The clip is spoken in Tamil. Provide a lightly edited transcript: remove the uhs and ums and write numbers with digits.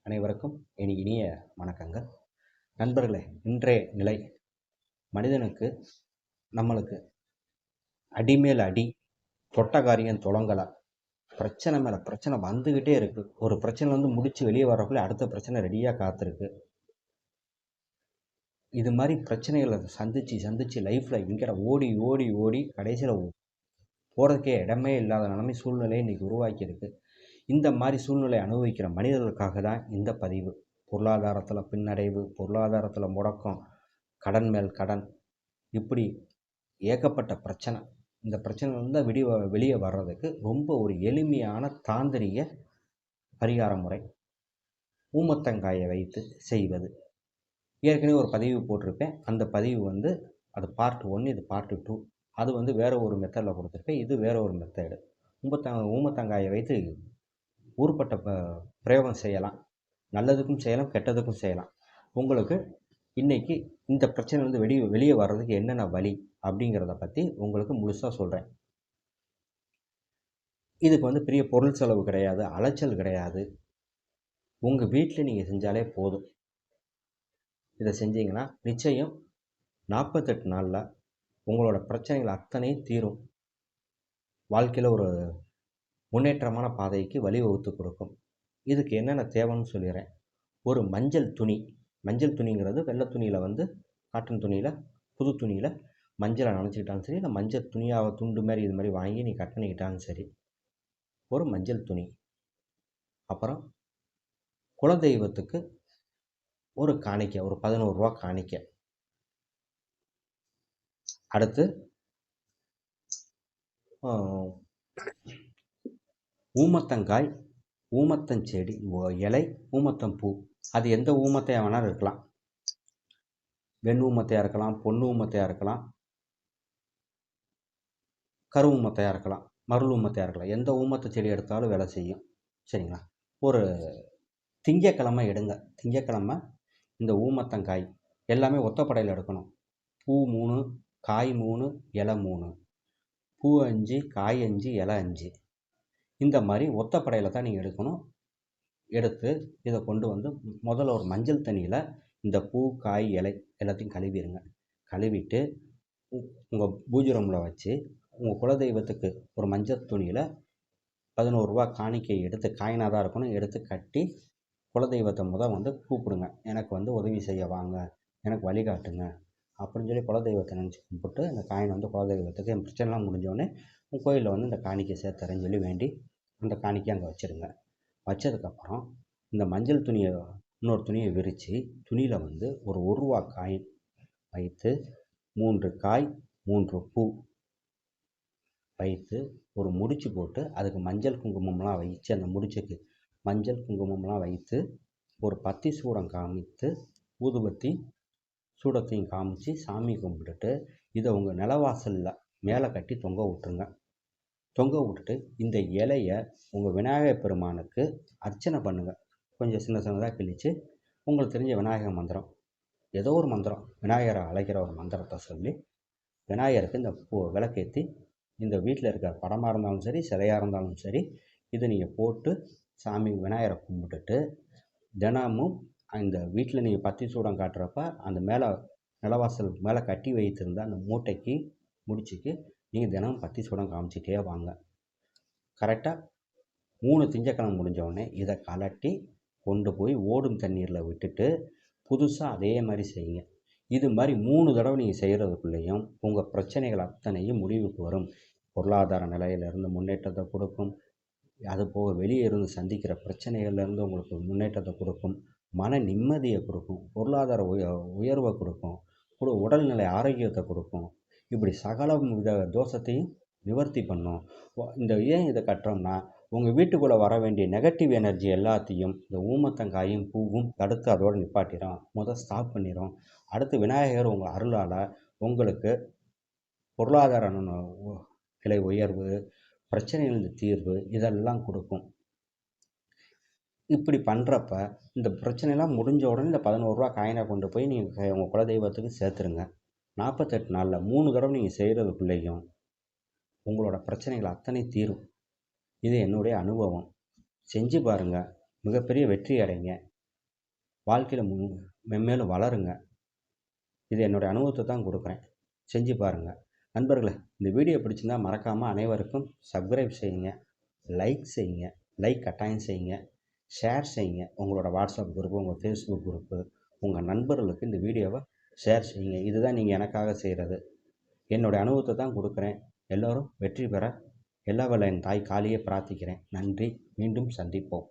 அனைவருக்கும் இனிய வணக்கங்கள். நண்பர்களே, இன்றைய நிலை மனிதனுக்கு நம்மளுக்கு அடிமேல் அடி, தொட்ட காரியம் தொடங்கலை, பிரச்சனை மேலே பிரச்சனை வந்துக்கிட்டே இருக்குது. ஒரு பிரச்சனை முடித்து வெளியே வர்றக்குள்ளே அடுத்த பிரச்சனை ரெடியாக காத்திருக்கு. இது மாதிரி பிரச்சனைகளை சந்தித்து லைஃப்பில் இங்கே ஓடி ஓடி ஓடி கடைசியில் போகிறதுக்கே இடமே இல்லாத நிலைமை சூழ்நிலையை இன்றைக்கி உருவாக்கியிருக்கு. இந்த மாதிரி சூழ்நிலை அனுபவிக்கிற மனிதர்களுக்காக தான் இந்த பதிவு. பொருளாதாரத்தில் பின்னடைவு, பொருளாதாரத்தில் முடக்கம், கடன் மேல் கடன், இப்படி ஏகப்பட்ட பிரச்சனை. இந்த பிரச்சனைலேருந்து வெளியே வர்றதுக்கு ரொம்ப ஒரு எளிமையான தாந்திரிக பரிகார முறை ஊமத்தங்காயை வைத்து செய்வது. ஏற்கனவே ஒரு பதிவு போட்டிருப்பேன். அந்த பதிவு அது பார்ட் 1, இது பார்ட் 2. அது வேறு ஒரு மெத்தடில் கொடுத்துருப்பேன். இது வேறு ஒரு மெத்தடு. ஊமத்தங்காயை வைத்து ஊறுப்பட்ட பிரயோகம் செய்யலாம். நல்லதுக்கும் செய்யலாம், கெட்டதுக்கும் செய்யலாம். உங்களுக்கு இன்றைக்கி இந்த பிரச்சனை வெளியே வர்றதுக்கு என்னென்ன வழி அப்படிங்கிறத பற்றி உங்களுக்கு முழுசாக சொல்கிறேன். இதுக்கு பெரிய பொருள் செலவு கிடையாது, அலைச்சல் கிடையாது. உங்கள் வீட்டில் நீங்கள் செஞ்சாலே போதும். இதை செஞ்சீங்கன்னா நிச்சயம் 48 நாளில் உங்களோட பிரச்சனைகள் அத்தனையும் தீரும். வாழ்க்கையில் ஒரு முன்னேற்றமான பாதைக்கு வழிவகுத்து கொடுக்கும். இதுக்கு என்னென்ன தேவைன்னு சொல்லிடுறேன். ஒரு மஞ்சள் துணிங்கிறது வெள்ளை துணியில் காட்டன் துணியில், புது துணியில் மஞ்சளை நனைச்சிக்கிட்டாலும் சரி, இல்லை மஞ்சள் துணியாக துண்டு மாதிரி இது மாதிரி வாங்கி நீ கட் பண்ணிக்கிட்டாலும் சரி, ஒரு மஞ்சள் துணி. அப்புறம் குலதெய்வத்துக்கு ஒரு காணிக்கை, ஒரு 11 ரூபா காணிக்கை. அடுத்து ஊமத்தங்காய், ஊமத்தஞ்செடி இலை, ஊமத்தம்பூ. அது எந்த ஊமத்தையாக வேணாலும் இருக்கலாம். வெண் ஊமத்தையாக இருக்கலாம், பொண்ணு ஊமத்தையாக இருக்கலாம், கரு ஊமத்தையாக இருக்கலாம், மருள் ஊமத்தையாக இருக்கலாம். எந்த ஊமத்தை செடி எடுத்தாலும் வேலை செய்யும். சரிங்களா? ஒரு திங்கக்கிழமை எடுங்க. திங்கக்கிழமை இந்த ஊமத்தங்காய் எல்லாமே ஒத்தப்படையில் எடுக்கணும். பூ 3, காய் 3, இலை 3. பூ 5, காய் 5, இலை 5. இந்த மாதிரி ஒத்தப்படையில் தான் நீங்கள் எடுக்கணும். எடுத்து இதை கொண்டு முதல்ல ஒரு மஞ்சள் தண்ணியில் இந்த பூ, காய், இலை எல்லாத்தையும் கழுவிடுங்க. கழுவிட்டு உங்கள் பூஜை ரூமில் வச்சு உங்கள் குலதெய்வத்துக்கு ஒரு மஞ்சள் துணியில் 11 ரூபா காணிக்கை எடுத்து, காயினாக தான் இருக்கணும், எடுத்து கட்டி குலதெய்வத்தை கூப்பிடுங்க. எனக்கு உதவி செய்ய வாங்க, எனக்கு வழிகாட்டுங்க அப்படின்னு சொல்லி குலதெய்வத்தை நினச்சி கும்பிட்டு அந்த காயினை குலதெய்வத்துக்கு என் பிரச்சனைலாம் முடிஞ்சோடனே உங்கள் கோயிலில் இந்த காணிக்கை சேர்த்துறேன்னு சொல்லி வேண்டி அந்த காணிக்கை அங்கே வச்சுருங்க. வச்சதுக்கப்புறம் இந்த மஞ்சள் துணியை இன்னொரு துணியை விரித்து துணியில் ஒரு 1 ரூபா காயின் வைத்து 3 காய் 3 பூ வைத்து ஒரு முடிச்சு போட்டு அதுக்கு மஞ்சள் குங்குமம்லாம் வைத்து, அந்த முடிச்சுக்கு மஞ்சள் குங்குமம்லாம் வைத்து ஒரு பத்தி சூடம் காமித்து ஊதுபத்தி சூடத்தையும் காமிச்சு சாமி கும்பிட்டுட்டு இதை உங்கள் நிலவாசலில் மேலே கட்டி தொங்க விட்டுருங்க. தொங்க விட்டுட்டு இந்த இலையை உங்கள் விநாயகர் பெருமானுக்கு அர்ச்சனை பண்ணுங்கள். கொஞ்சம் சின்னதாக கிழித்து உங்களுக்கு தெரிஞ்ச விநாயகர் மந்திரம், ஏதோ ஒரு மந்திரம், விநாயகரை அழைக்கிற ஒரு மந்திரத்தை சொல்லி விநாயகருக்கு இந்த விளக்கேற்றி இந்த வீட்டில் இருக்கிற படமாக இருந்தாலும் சரி, சிலையாக இருந்தாலும் சரி, இதை நீங்கள் போட்டு சாமி விநாயகரை கும்பிட்டுட்டு தினமும் இந்த வீட்டில் நீங்கள் பத்தி சூடம் காட்டுறப்ப அந்த மேலே நிலவாசல் மேலே கட்டி வைத்திருந்த அந்த மூட்டைக்கு முடிச்சுக்கு நீங்கள் தினமும் பத்தி சூடம் காமிச்சிட்டே வாங்க. கரெக்டாக 3 திங்கக்கிழமை முடிஞ்சவுடனே இதை கலட்டி கொண்டு போய் ஓடும் தண்ணீரில் விட்டுட்டு புதுசாக அதே மாதிரி செய்யுங்க. இது மாதிரி 3 தடவை நீங்கள் செய்கிறதுக்குள்ளேயும் உங்கள் பிரச்சனைகள் அத்தனையும் முடிவுக்கு வரும். பொருளாதார நிலையிலிருந்து முன்னேற்றத்தை கொடுக்கும். அதுபோக வெளியே இருந்து சந்திக்கிற பிரச்சனைகள்லேருந்து உங்களுக்கு முன்னேற்றத்தை கொடுக்கும். மன நிம்மதியை கொடுக்கும். பொருளாதார உயர்வை கொடுக்கும். உடல்நிலை ஆரோக்கியத்தை கொடுக்கும். இப்படி சகல வித தோஷத்தையும் நிவர்த்தி பண்ணும். ஏன் இதை கட்டுறோம்னா உங்கள் வீட்டுக்குள்ளே வர வேண்டிய நெகட்டிவ் எனர்ஜி எல்லாத்தையும் இந்த ஊமத்தங்காயும் பூவும் தடுத்து அதோடு நிப்பாட்டிடும். ஸ்டாப் பண்ணிடும். அடுத்து விநாயகர் உங்கள் அருளால் உங்களுக்கு பொருளாதார நிலை உயர்வு, பிரச்சனைகளின் தீர்வு இதெல்லாம் கொடுக்கும். இப்படி பண்ணுறப்ப இந்த பிரச்சனைலாம் முடிஞ்ச உடனே இந்த 11 ரூபா காயினை கொண்டு போய் நீங்கள் உங்கள் குலதெய்வத்துக்கு சேர்த்துருங்க. 48 நாளில் 3 தடவை நீங்கள் செய்கிறதுக்குள்ளேயும் உங்களோட பிரச்சனைகள் அத்தனை தீரும். இது என்னுடைய அனுபவம். செஞ்சு பாருங்கள், மிகப்பெரிய வெற்றி அடைங்க. வாழ்க்கையில் மென்மேலும் வளருங்க. இது என்னுடைய அனுபவத்தை தான் கொடுக்குறேன். செஞ்சு பாருங்கள். நண்பர்களே, இந்த வீடியோ பிடிச்சிருந்தா மறக்காமல் அனைவருக்கும் சப்ஸ்கிரைப் செய்யுங்க, லைக் செய்யுங்க, லைக் கட்டாயம் செய்யுங்க, ஷேர் செய்யுங்க. உங்களோட வாட்ஸ்அப் குரூப்பு, உங்கள் ஃபேஸ்புக் குரூப்பு, உங்கள் நண்பர்களுக்கு இந்த வீடியோவை ஷேர் செய்யுங்க. இதுதான் நீங்கள் எனக்காக செய்கிறது. என்னுடைய அனுபவத்தை தான் கொடுக்குறேன். எல்லோரும் வெற்றி பெற எல்லா வல்ல என் தாய் காளியை பிரார்த்திக்கிறேன். நன்றி. மீண்டும் சந்திப்போம்.